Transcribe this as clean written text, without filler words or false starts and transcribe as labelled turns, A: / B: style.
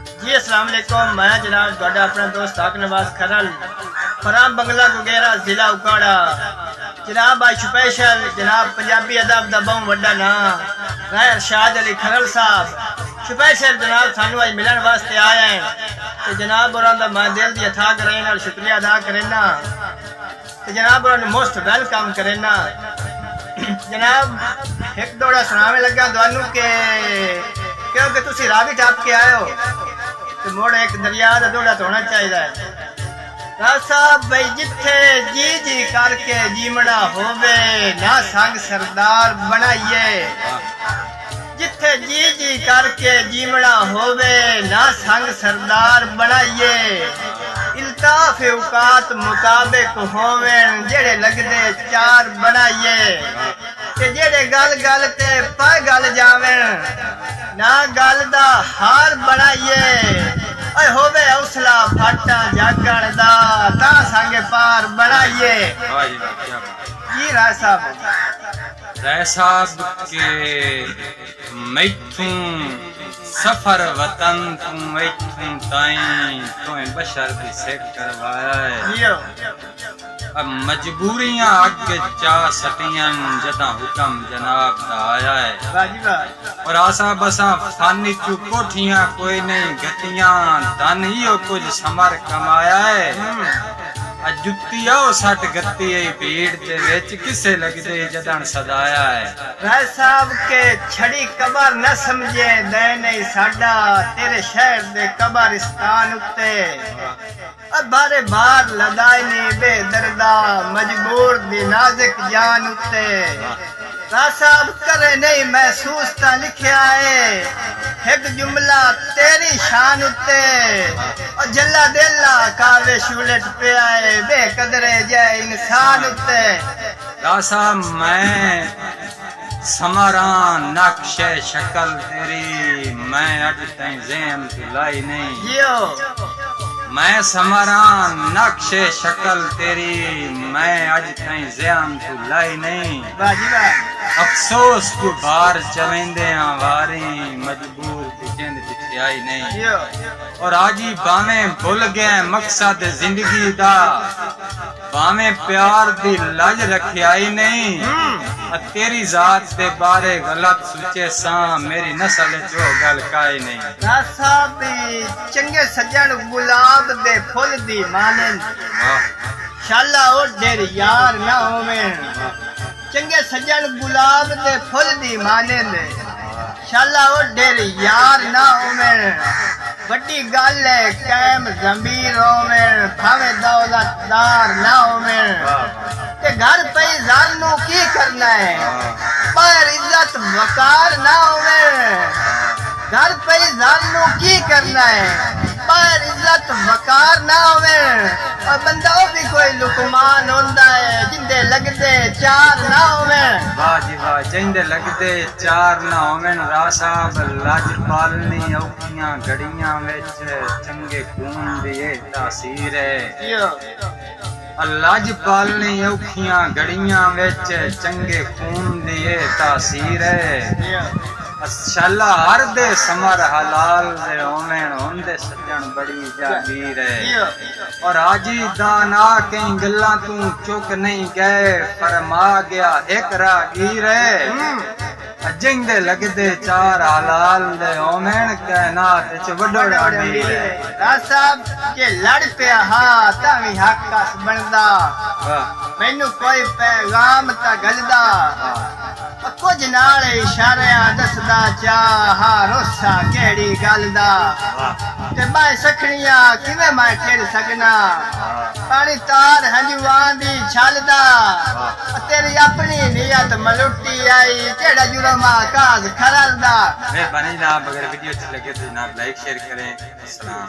A: जी अस्सलाम वालेकुम। मैं जनाब ਤੁਹਾਡਾ अपना दोस्त आक नवाज खरल फराम बंगला गुगेरा जिला उकाड़ा। जनाब आज स्पेशल जनाब पंजाबी अदब दा बहुत वड्डा नाम राय अरशाद अली खरल साहब स्पेशल जनाब सानू आज मिलन वास्ते आए हैं। तो जनाब और मैं दिल दी अथा करें और शुक्रिया अदा करेना। तो जनाब और मोस्ट वेलकम करेना। जनाब एक दौड़ा सुनावे लगा थानू के क्योंकि तुसी रावी टाप के आए हो तो मोड़ एक दरिया का दौड़ा तो होना चाहिए। साहब भाई जिथे जी जी करके जीवना होवे ना संग सरदार बनाइए। जिथे जी जी करके जीवना होवे ना संग सरदार बनाइए। इल्ताफ औकात मुताबिक होवे जेड़े लगदे चार बनाइए। ते जेड़े गल गल ते पा गल जावे ना गल दा हार बनाइए। ओए होवे हौसला फाटा जागण दा ता संगे पार बनाइए। जी राय
B: साहब के मैथूं सफर वतन तू मैथूं ताई तोए बशर दी सेक करवाया है। अब मजबूरियां अगे चा सटियां जदा हुक्म जनाब दा आया है। और आसा बसा फानी चू कोठियां कोई नहीं गतियां धन ही कुछ समर कमाया है। जुत्ती आओ सट गत्ती भीड़ दे विच किसे लगदे जदन सदाया है।
A: राय साहब के छड़ी कबर न समझे दे नहीं साडा तेरे शहर दे कब्रिस्तान उत्ते। बारे बार लदाई नी बेदर्दा मजबूर दी नाजुक जान उत्ते। राय साहब करे नहीं महसूस ता लिखया है एक जुमला तेरी शान उत्ते। और जल्ला दिला कावे शूलट पे आए बेकदरे जय इंसान उत्ते।
B: रासा मैं समारा नक्शे शक्ल तेरी मैं अज तई ज़हन लाई नहीं। मैं समारा नक्शे शक्ल तेरी मैं अज तई ज़हन लाई नहीं। अफसोस को बार चवेंदे वारी मजबूर जिंद दिखाई नहीं। और आज ही बावे भूल गए मकसद जिंदगी दा बावे प्यार दी लज रखियाई नहीं। तेरी जात दे बारे गलत सोचे सा मेरी नस्ल जो गल काई नहीं।
A: चंगे सज्जन गुलाब दे फुल दी मानन शाला ओ डेर यार ना होवे। चंगे सज्जन गुलाब दे फुल दी मानन शाला ओ डेर यार ना होवे। बड़ी गल है कैम जमीर होवे भावे दौलतदार ना होवे। ते घर पे जानू की करना है पर इज्जत वकार ना होवे। घर पे जानू की करना है पर इज्जत वकार ना होवे। और बंदा भी कोई लुकमान होंदा है जिंदे लगदे चार ना होवे।
B: वाह जी वाह जिंदे लगदे चार ना होवे। रासा लज पालनी औखियां घड़ियां विच चंगे खून दी तासीर है। लज पालनी औखियां घड़ियां विच चंगे खून दी तासीर है। शाला हर दे समर हलाल दे होवेन होंदे सज्जन बड़ी जागीर है। और आजी दाना कई गल्लां तू चुक नहीं गए फरमा गया एक रागीर है। जिंदे लगदे चार हलाल दे होवेन कायनात च वडोड़ा मीर है।
A: साहब के लड़ पिया हां तावी हक कस बनदा मैनू कोई पैगाम ता गलदा। कुछ नाल इशारे दसदा चाह रोसा केड़ी गल दा। ते मैं सखणियां किवें मैं खेड़ सकना पानी तार हंजुआं दी छलदा। तेरी अपनी नियत मलुटी आई केड़ा जुर्म आकाश खरल दा।
B: मेहरबानी जनाब अगर वीडियो अच्छी लगे तो जनाब लाइक शेयर करें। अस्सलाम।